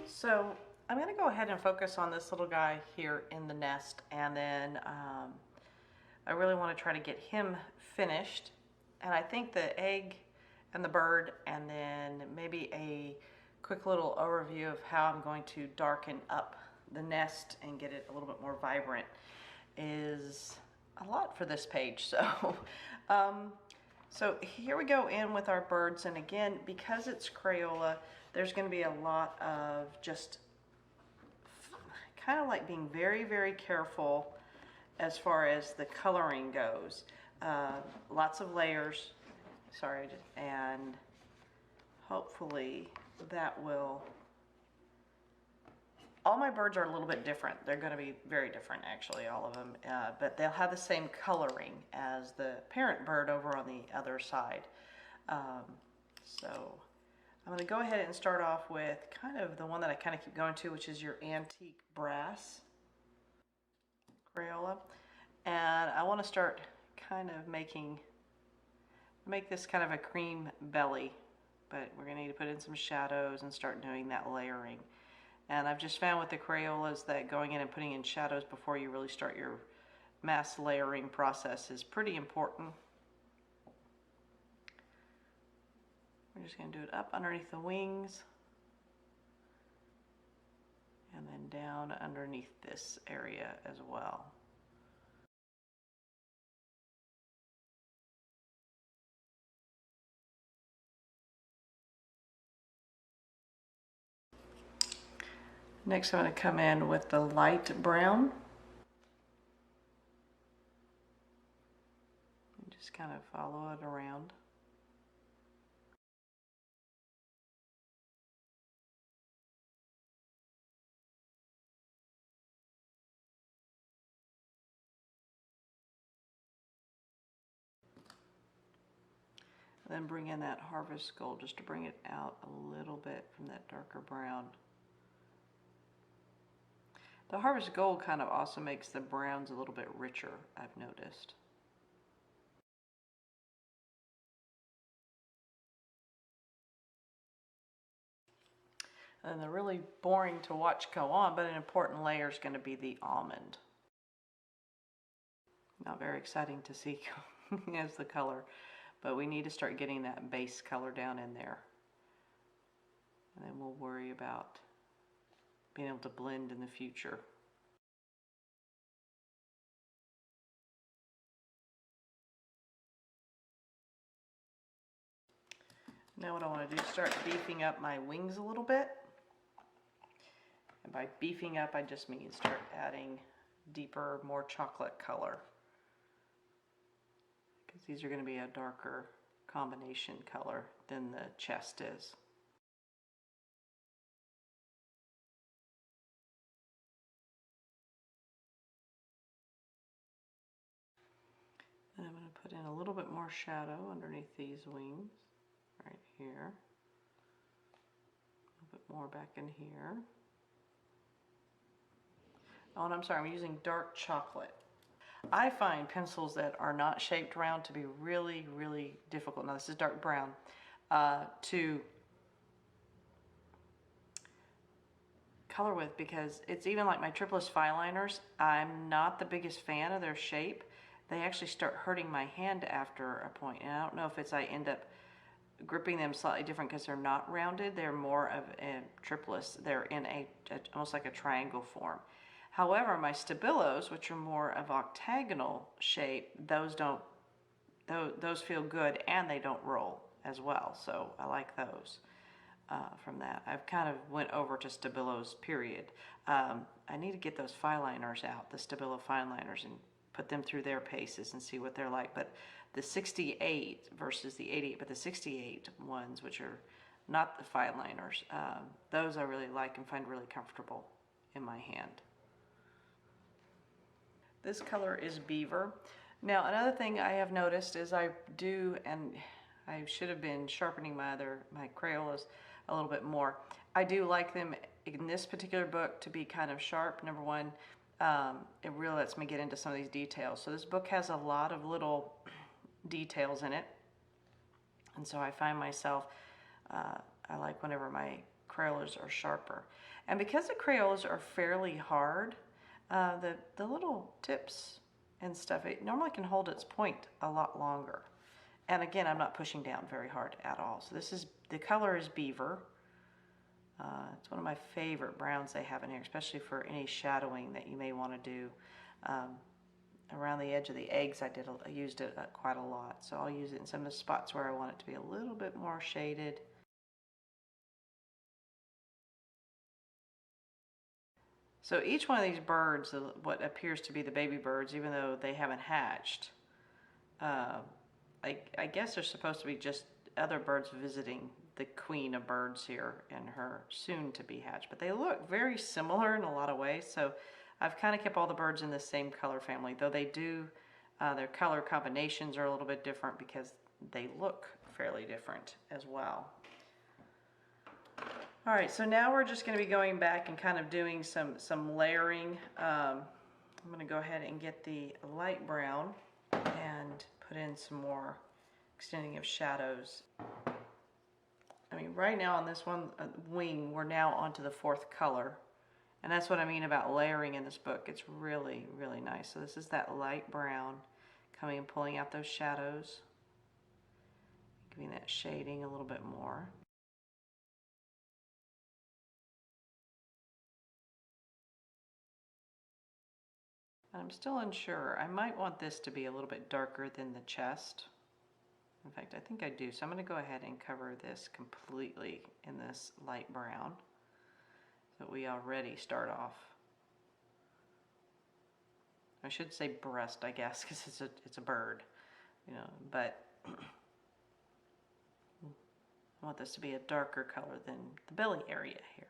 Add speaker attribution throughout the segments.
Speaker 1: So I'm going to go ahead and focus on this little guy here in the nest, and then I really want to try to get him finished. And I think the egg and the bird, and then maybe a quick little overview of how I'm going to darken up the nest and get it a little bit more vibrant is a lot for this page. So so here we go in with our birds, and again, because it's Crayola, there's going to be a lot of just kind of like being very, very careful as far as the coloring goes. Lots of layers, sorry, and hopefully that will... All my birds are a little bit different. They're going to be very different, actually, all of them. But they'll have the same coloring as the parent bird over on the other side. So I'm going to go ahead and start off with kind of the one that I kind of keep going to, which is your antique brass Crayola. And I want to start kind of make this kind of a cream belly. But we're going to need to put in some shadows and start doing that layering. And I've just found with the Crayolas that going in and putting in shadows before you really start your mass layering process is pretty important. We're just going to do it up underneath the wings and then down underneath this area as well. Next, I'm going to come in with the light brown. And just kind of follow it around. And then bring in that harvest gold just to bring it out a little bit from that darker brown. The harvest gold kind of also makes the browns a little bit richer, I've noticed. And the really boring to watch go on, but an important layer is going to be the almond. Not very exciting to see as the color, but we need to start getting that base color down in there. And then we'll worry about being able to blend in the future. Now what I want to do is start beefing up my wings a little bit. And by beefing up, I just mean start adding deeper, more chocolate color. Because these are going to be a darker combination color than the chest is. And I'm going to put in a little bit more shadow underneath these wings, right here. A little bit more back in here. Oh, and I'm sorry, I'm using dark chocolate. I find pencils that are not shaped round to be really, really difficult. Now this is dark brown, to color with, because it's even like my Triple fine liners. I'm not the biggest fan of their shape. They actually start hurting my hand after a point, and I don't know if it's I end up gripping them slightly different because they're not rounded. They're more of a Triple. They're in a almost like a triangle form. However, my Stabilos, which are more of octagonal shape, those feel good, and they don't roll as well. So I like those. From that, I've kind of went over to Stabilos, period. I need to get those fine liners out, the Stabilo fine liners, and put them through their paces and see what they're like. But the 68 versus the 88, but the 68 ones, which are not the fine liners, those I really like and find really comfortable in my hand. This color is Beaver. Now, another thing I have noticed is I do, and I should have been sharpening my Crayolas a little bit more. I do like them in this particular book to be kind of sharp. Number one, it really lets me get into some of these details. So this book has a lot of little details in it. And so I find myself, I like whenever my Crayolas are sharper. And because the Crayolas are fairly hard, the little tips and stuff, it normally can hold its point a lot longer. And again, I'm not pushing down very hard at all. So this is, the color is Beaver. It's one of my favorite browns they have in here, especially for any shadowing that you may want to do. Around the edge of the eggs, I used it quite a lot. So I'll use it in some of the spots where I want it to be a little bit more shaded. So each one of these birds, what appears to be the baby birds, even though they haven't hatched, I guess they're supposed to be just other birds visiting the queen of birds here and her soon to be hatched. But they look very similar in a lot of ways. So I've kind of kept all the birds in the same color family, though they do, their color combinations are a little bit different because they look fairly different as well. All right, so now we're just going to be going back and kind of doing some layering. I'm going to go ahead and get the light brown and put in some more extending of shadows. I mean, right now on this one wing, we're now onto the fourth color. And that's what I mean about layering in this book. It's really, really nice. So this is that light brown coming and pulling out those shadows, giving that shading a little bit more. I'm still unsure. I might want this to be a little bit darker than the chest. In fact, I think I do. So I'm going to go ahead and cover this completely in this light brown so that we already start off. I should say breast, I guess, because it's a bird, you know, but I want this to be a darker color than the belly area here.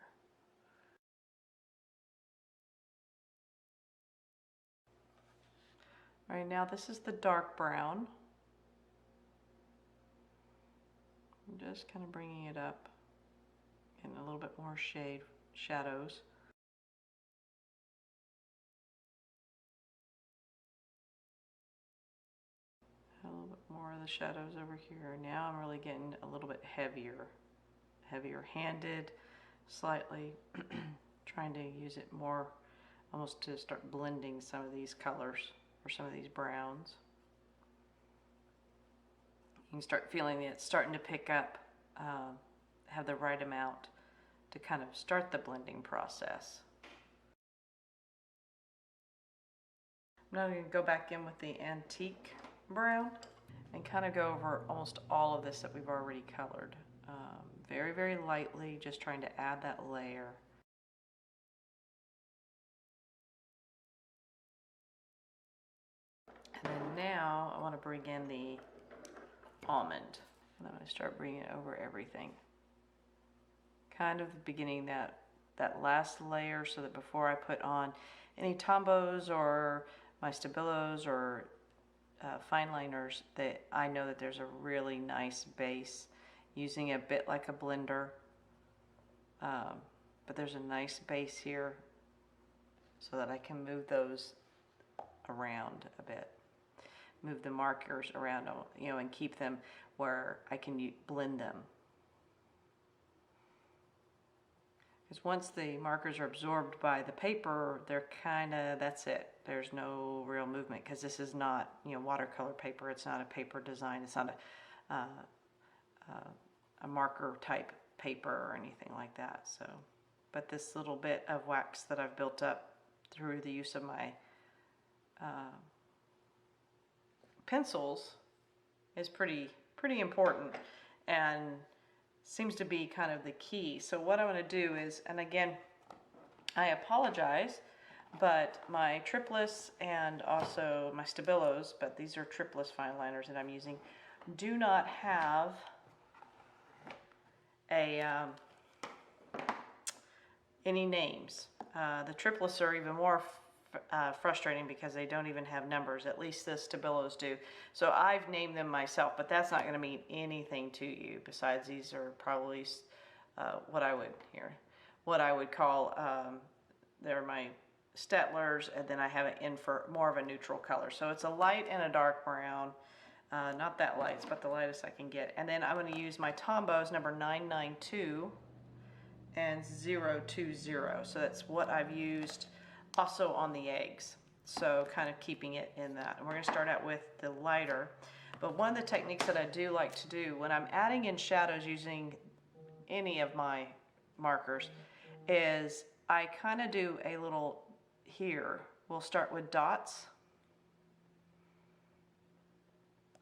Speaker 1: All right, now this is the dark brown. I'm just kind of bringing it up in a little bit more shadows. A little bit more of the shadows over here. Now I'm really getting a little bit heavier handed, slightly trying to use it more almost to start blending some of these colors or some of these browns. You can start feeling it starting to pick up, have the right amount to kind of start the blending process. I'm now going to go back in with the antique brown and kind of go over almost all of this that we've already colored. Very, very lightly, just trying to add that layer. And then now I want to bring in the almond. And I'm going to start bringing it over everything. Kind of beginning that last layer so that before I put on any Tombows or my Stabilos or fine liners, that I know that there's a really nice base, using a bit like a blender, but there's a nice base here so that I can move those around a bit, move the markers around, you know, and keep them where I can blend them. Because once the markers are absorbed by the paper, they're kind of, that's it. There's no real movement because this is not, you know, watercolor paper. It's not a paper design. It's not a marker type paper or anything like that. So, but this little bit of wax that I've built up through the use of my pencils is pretty important and seems to be kind of the key. So what I'm going to do is, and again, I apologize, but my triplets and also my Stabilos, but these are triplets fine liners that I'm using, do not have any names. The triplets are even more frustrating because they don't even have numbers. At least the Stabilos do. So I've named them myself, but that's not going to mean anything to you. Besides, these are probably what I would call they're my Stettlers, and then I have it in for more of a neutral color. So it's a light and a dark brown. Not that light, it's about the lightest I can get. And then I'm going to use my Tombows number 992 and 020. So that's what I've used also on the eggs. So kind of keeping it in that. And we're going to start out with the lighter. But one of the techniques that I do like to do when I'm adding in shadows using any of my markers is I kind of do a little here. We'll start with dots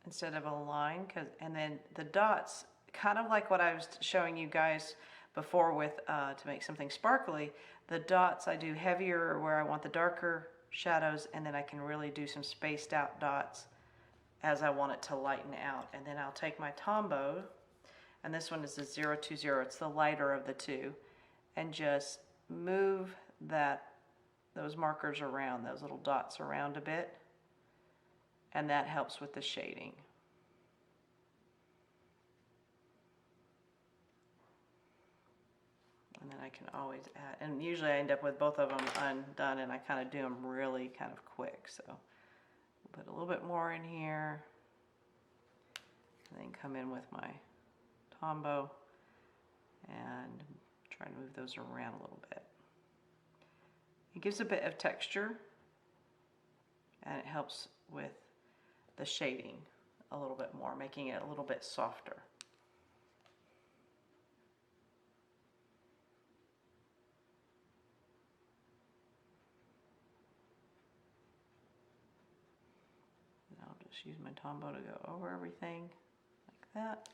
Speaker 1: instead of a line, and then the dots, kind of like what I was showing you guys before with to make something sparkly, the dots I do heavier where I want the darker shadows, and then I can really do some spaced out dots as I want it to lighten out. And then I'll take my Tombow, and this one is the 020, it's the lighter of the two, and just move those markers around, those little dots around a bit, and that helps with the shading. And then I can always add, and usually I end up with both of them undone, and I kind of do them really kind of quick. So put a little bit more in here, and then come in with my Tombow and try to move those around a little bit. It gives a bit of texture, and it helps with the shading a little bit more, making it a little bit softer. And I'll just use my Tombow to go over everything like that.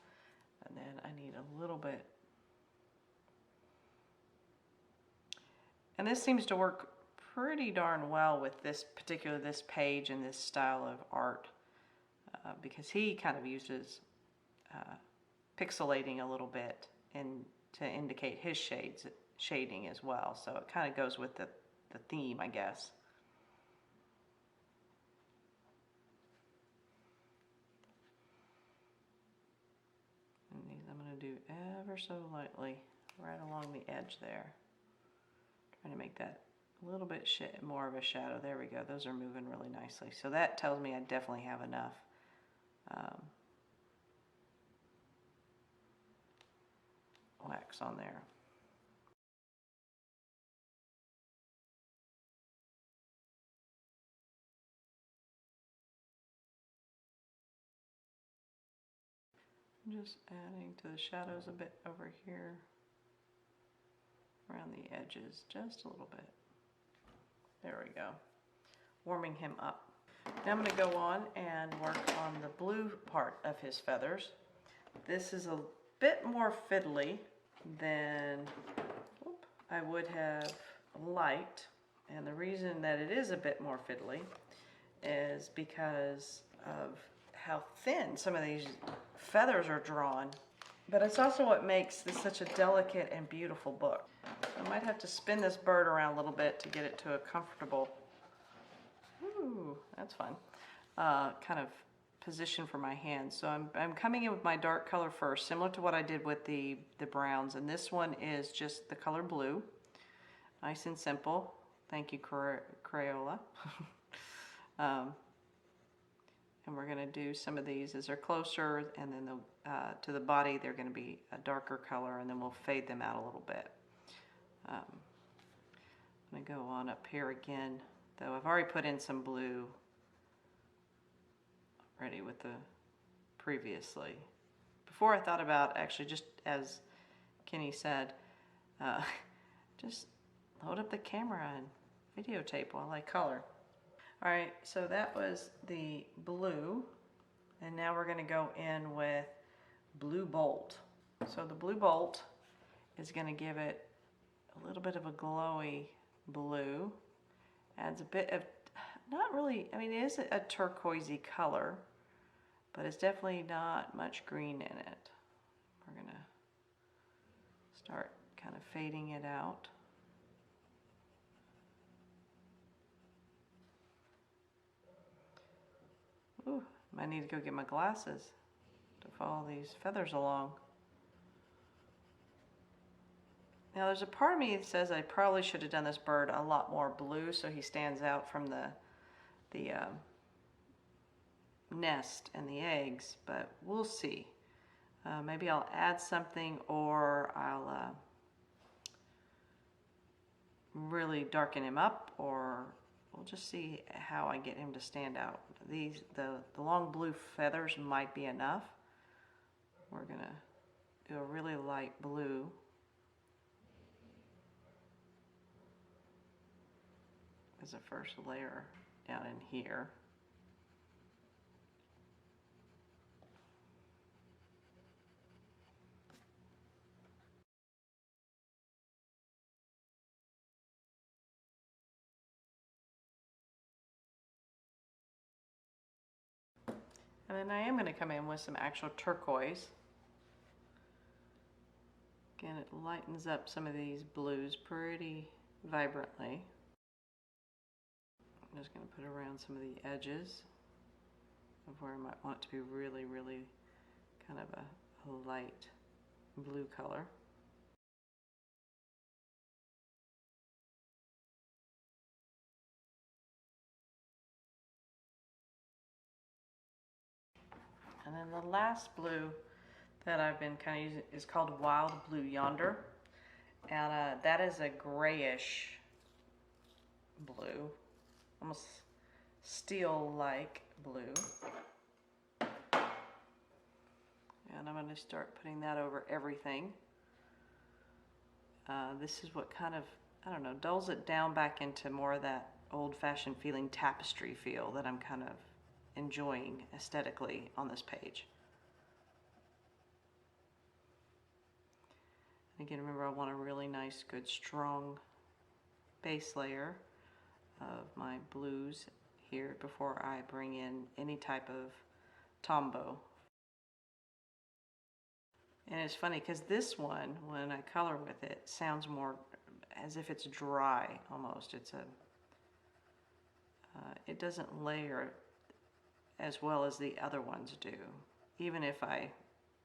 Speaker 1: And then I need a little bit. And this seems to work pretty darn well with this page and this style of art. Because he kind of uses pixelating a little bit to indicate his shading as well. So it kind of goes with the theme, I guess. And these I'm going to do ever so lightly right along the edge there. Trying to make that a little bit more of a shadow. There we go. Those are moving really nicely. So that tells me I definitely have enough. Wax on there. Just adding to the shadows a bit over here, around the edges, just a little bit. There we go. Warming him up. Now I'm going to go on and work on the blue part of his feathers. This is a bit more fiddly than I would have liked, and the reason that it is a bit more fiddly is because of how thin some of these feathers are drawn, but it's also what makes this such a delicate and beautiful book. I might have to spin this bird around a little bit to get it to a comfortable, ooh, that's fun, kind of position for my hand. So I'm coming in with my dark color first, similar to what I did with the browns, and this one is just the color blue. Nice and simple. Thank you, Crayola. And we're going to do some of these as they're closer, and then to the body they're going to be a darker color, and then we'll fade them out a little bit. I'm going to go on up here again, though I've already put in some blue already with the previously. Before I thought about actually, just as Kenny said, just load up the camera and videotape while I color. Alright, so that was the blue, and now we're going to go in with Blue Bolt. So the Blue Bolt is going to give it a little bit of a glowy blue. Adds a bit of, not really, I mean it is a turquoisey color, but it's definitely not much green in it. We're going to start kind of fading it out. Ooh, I need to go get my glasses to follow these feathers along. Now there's a part of me that says I probably should have done this bird a lot more blue so he stands out from the nest and the eggs, but we'll see. Maybe I'll add something, or I'll really darken him up, or we'll just see how I get him to stand out. The long blue feathers might be enough. We're gonna do a really light blue. As a first layer down in here. And then I am going to come in with some actual turquoise. Again, it lightens up some of these blues pretty vibrantly. I'm just going to put around some of the edges of where I might want it to be really, really kind of a light blue color. And then the last blue that I've been kind of using is called Wild Blue Yonder. And that is a grayish blue, almost steel-like blue. And I'm going to start putting that over everything. This is what kind of, I don't know, dulls it down back into more of that old-fashioned feeling tapestry feel that I'm kind of enjoying aesthetically on this page. And again, remember, I want a really nice, good, strong base layer of my blues here before I bring in any type of Tombow. And it's funny because this one, when I color with it, sounds more as if it's dry almost. It's a, it doesn't layer as well as the other ones do. Even if I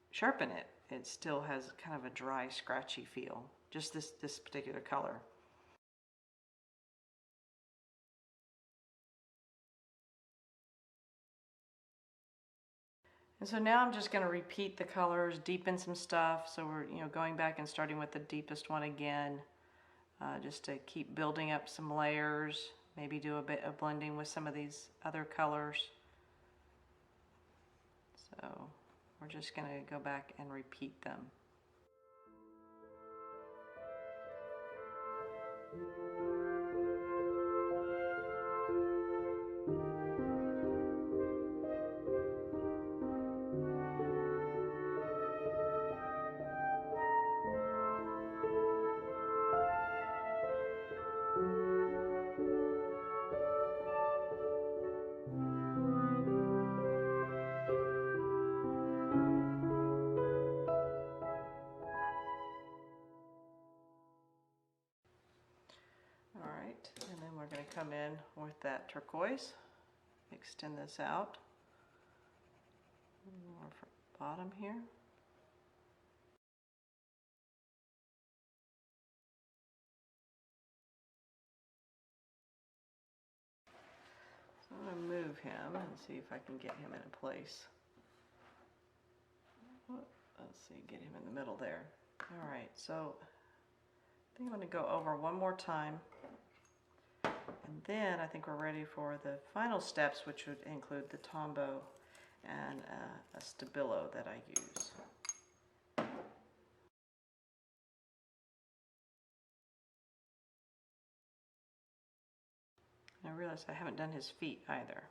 Speaker 1: sharpen it, it still has kind of a dry, scratchy feel. Just this particular color. And so now I'm just going to repeat the colors, deepen some stuff. So we're going back and starting with the deepest one again, just to keep building up some layers. Maybe do a bit of blending with some of these other colors. So we're just going to go back and repeat them. And then we're going to come in with that turquoise, extend this out, more for bottom here. So I'm going to move him and see if I can get him in a place. Let's see, get him in the middle there. All right, so I think I'm going to go over one more time. And then I think we're ready for the final steps, which would include the Tombow and a Stabilo that I use. And I realize I haven't done his feet either.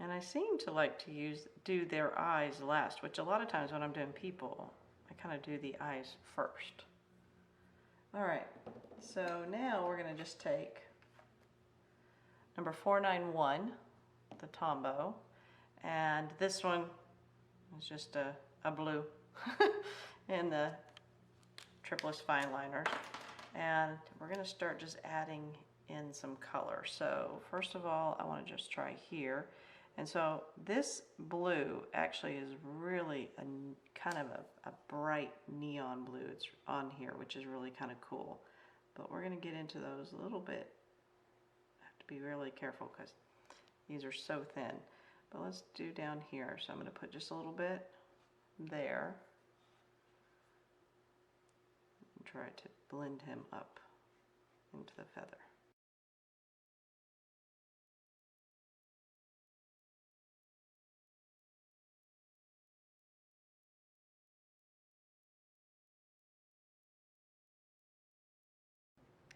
Speaker 1: And I seem to like to do their eyes last, which a lot of times when I'm doing people, I kind of do the eyes first. All right, so now we're going to just take number 491, the Tombow, and this one is just a blue in the Triple fine liners. And we're going to start just adding in some color. So first of all, I want to just try here. And so this blue actually is really a kind of a bright neon blue. It's on here, which is really kind of cool. But we're going to get into those a little bit. I have to be really careful because These are so thin. But let's do down here. So I'm going to put just a little bit there. And try to blend him up into the feather.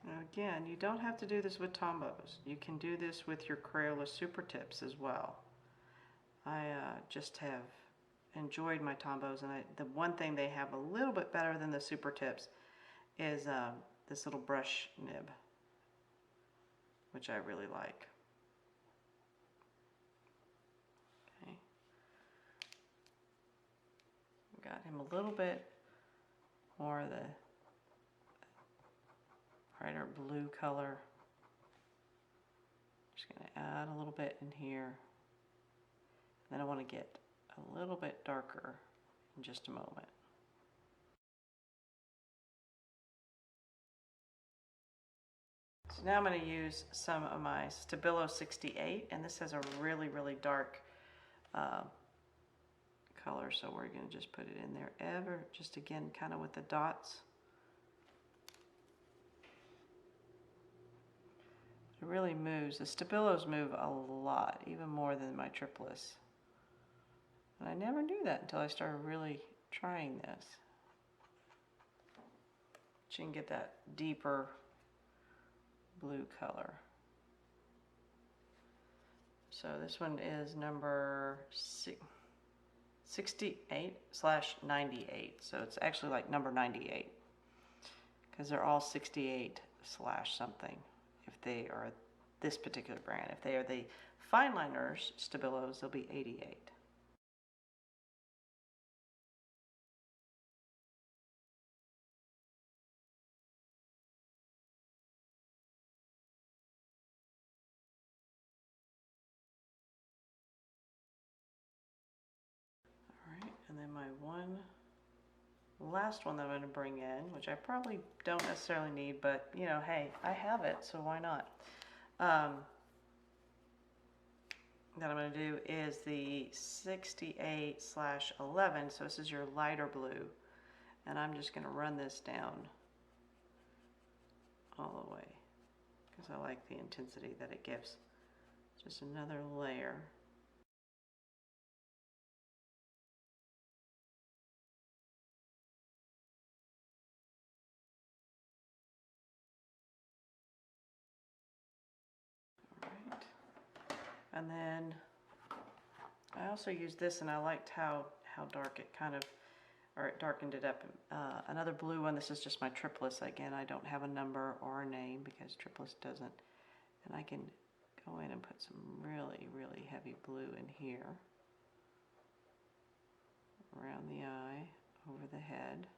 Speaker 1: Now again, you don't have to do this with Tombows. You can do this with your Crayola Super Tips as well. I just have enjoyed my Tombows, and the one thing they have a little bit better than the Super Tips is this little brush nib, which I really like. Okay. Got him a little bit more of the brighter blue color. Just going to add a little bit in here. Then I want to get a little bit darker in just a moment. So now I'm going to use some of my Stabilo 68, and this has a really, really dark color, so we're going to just put it in there just again, kind of with the dots. It really moves. The Stabilos move a lot, even more than my triplets. And I never knew that until I started really trying this. But you can get that deeper blue color. So this one is number 68/98. So it's actually like number 98, because they're all 68/ something. If they are this particular brand. If they are the fine liners Stabilos, they'll be 88. Alright, and then my last one that I'm going to bring in, which I probably don't necessarily need, but you know, hey, I have it, so why not? That I'm going to do is the 68/11, so this is your lighter blue, and I'm just going to run this down all the way because I like the intensity that it gives. Just another layer. Alright, and then I also used this, and I liked how dark it kind of, or it darkened it up. Another blue one, this is just my triplets. Again, I don't have a number or a name because triplets doesn't. And I can go in and put some really, really heavy blue in here. Around the eye, over the head.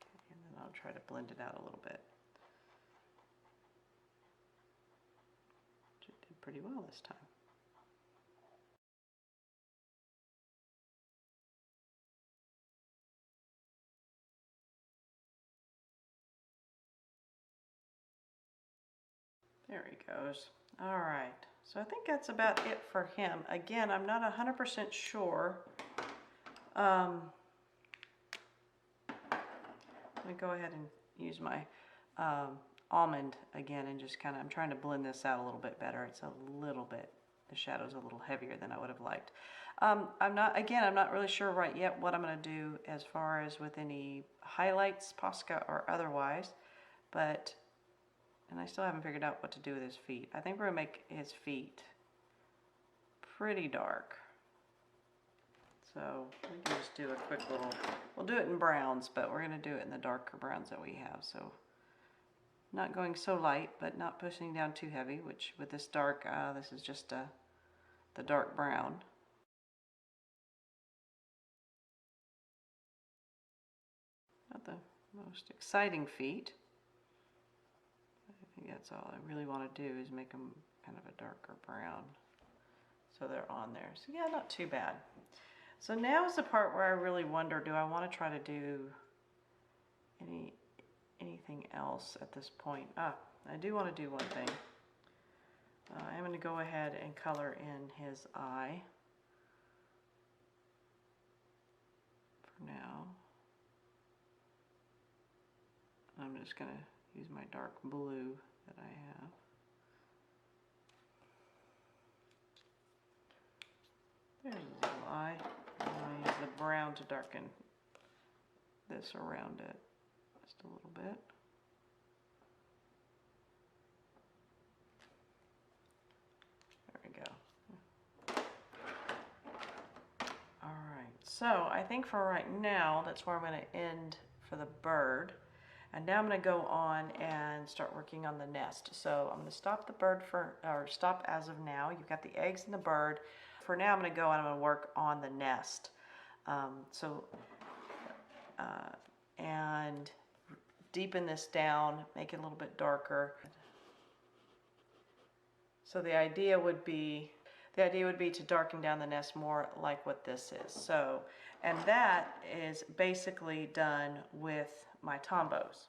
Speaker 1: Okay, and then I'll try to blend it out a little bit. Which it did pretty well this time. There he goes. All right, so I think that's about it for him. Again, I'm not 100% sure. I'm gonna go ahead and use my Almond again and just kind of, I'm trying to blend this out a little bit better. It's a little bit, the shadow's a little heavier than I would have liked. I'm not really sure right yet what I'm gonna do as far as with any highlights, Posca or otherwise, but and I still haven't figured out what to do with his feet. I think we're gonna make his feet pretty dark. So we can just do a quick little, we'll do it in browns, but we're gonna do it in the darker browns that we have. So not going so light, but not pushing down too heavy, which with this dark, this is just the dark brown. Not the most exciting feet. I think that's all I really want to do is make them kind of a darker brown. So they're on there. So yeah, not too bad. So now is the part where I really wonder, do I want to try to do any anything else at this point. I do want to do one thing. I'm going to go ahead and color in his eye for now. I'm just going to use my dark blue that I have. There's his little eye. I'm going to use the brown to darken this around it just a little bit. There we go. Alright, so I think for right now, that's where I'm going to end for the bird. And now I'm going to go on and start working on the nest. So I'm going to stop the bird stop as of now. You've got the eggs and the bird. For now, I'm going to go and I'm going to work on the nest. And deepen this down, make it a little bit darker. So the idea would be to darken down the nest more like what this is. So, and that is basically done with my Tombows.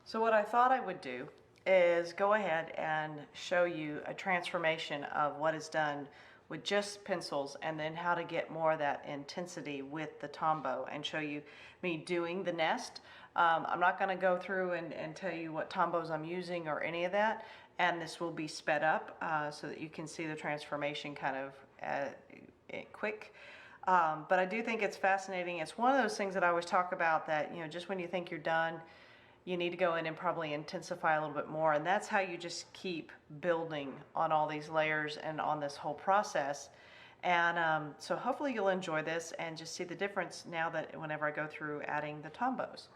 Speaker 1: So what I thought I would do is go ahead and show you a transformation of what is done with just pencils, and then how to get more of that intensity with the Tombow, and show you me doing the nest. I'm not going to go through and tell you what Tombows I'm using or any of that, and this will be sped up so that you can see the transformation kind of quick. But I do think it's fascinating. It's one of those things that I always talk about, that, you know, just when you think you're done, you need to go in and probably intensify a little bit more. And that's how you just keep building on all these layers and on this whole process. And so hopefully you'll enjoy this and just see the difference now that whenever I go through adding the Tombows.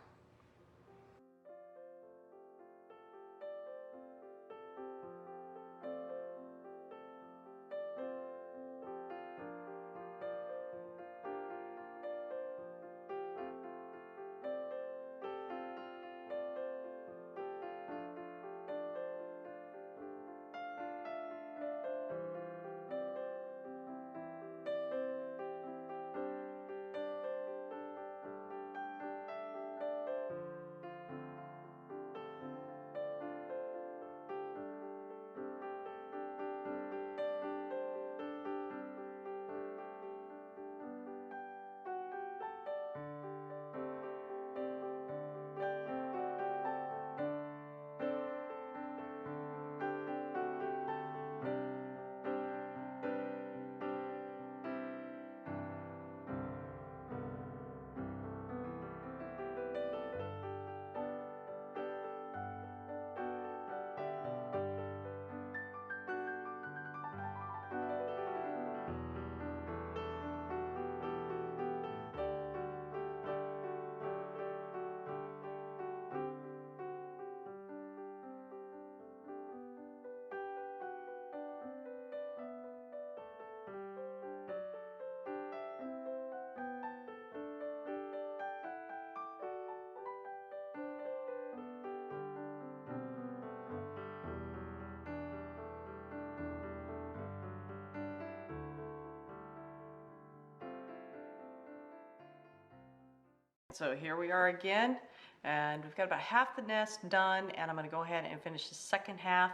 Speaker 1: So here we are again, and we've got about half the nest done, and I'm going to go ahead and finish the second half.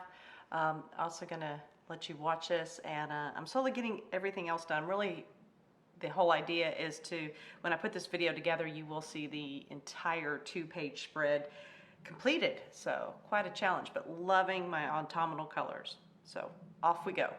Speaker 1: Also going to let you watch this, and I'm slowly getting everything else done. Really, the whole idea is to, when I put this video together, you will see the entire 2-page spread completed. So quite a challenge, but loving my autumnal colors. So off we go.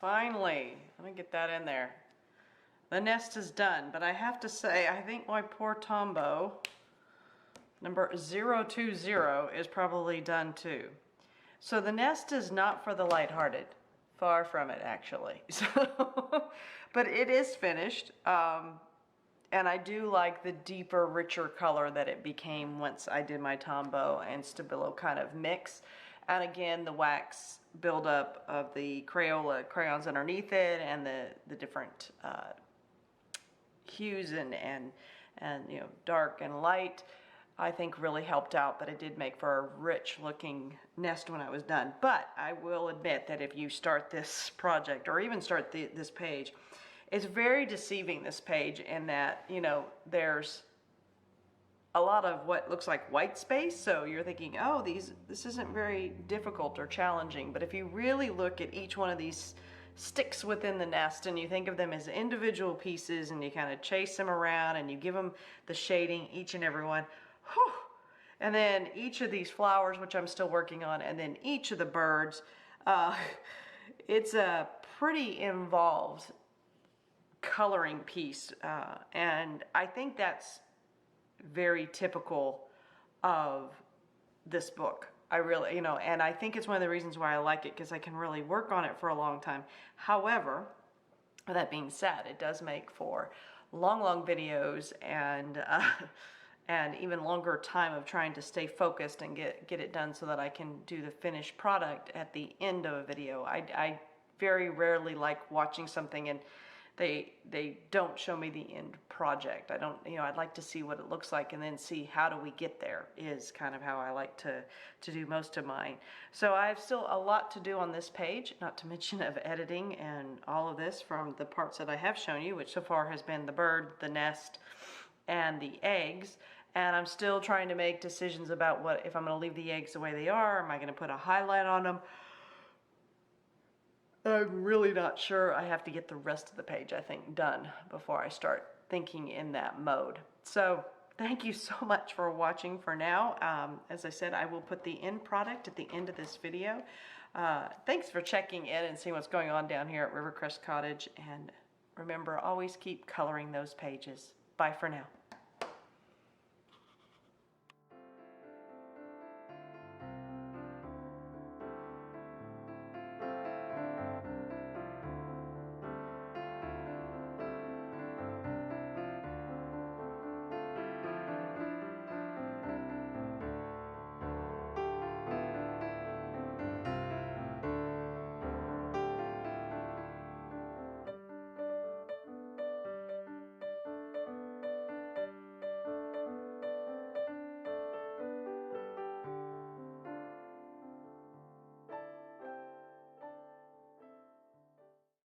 Speaker 1: finally, let me get that in there. The nest is done, but I have to say, I think my poor Tombow, number 020, is probably done too. So the nest is not for the lighthearted. Far from it, actually. So, but it is finished. And I do like the deeper, richer color that it became once I did my Tombow and Stabilo kind of mix. And again, the wax buildup of the Crayola crayons underneath it and the different hues and you know, dark and light, I think really helped out, but it did make for a rich looking nest when I was done. But I will admit that if you start this project or even start this page, it's very deceiving, this page, in that, you know, there's a lot of what looks like white space. So you're thinking, oh, this isn't very difficult or challenging. But if you really look at each one of these sticks within the nest and you think of them as individual pieces and you kind of chase them around and you give them the shading, each and every one, whew. And then each of these flowers, which I'm still working on, and then each of the birds, it's a pretty involved coloring piece, and I think that's very typical of this book. I really, you know, and I think it's one of the reasons why I like it, because I can really work on it for a long time. However, that being said, it does make for long videos and even longer time of trying to stay focused and get it done so that I can do the finished product at the end of a video. I very rarely like watching something and they don't show me the end project. I don't, you know, I'd like to see what it looks like and then see how do we get there, is kind of how I like to do most of mine. So I have still a lot to do on this page, not to mention of editing and all of this from the parts that I have shown you, which so far has been the bird, the nest, and the eggs. And I'm still trying to make decisions about what, if I'm going to leave the eggs the way they are, am I going to put a highlight on them? I'm really not sure. I have to get the rest of the page, I think, done before I start thinking in that mode. So thank you so much for watching for now. As I said, I will put the end product at the end of this video. Thanks for checking in and seeing what's going on down here at Rivercrest Cottage. And remember, always keep coloring those pages. Bye for now.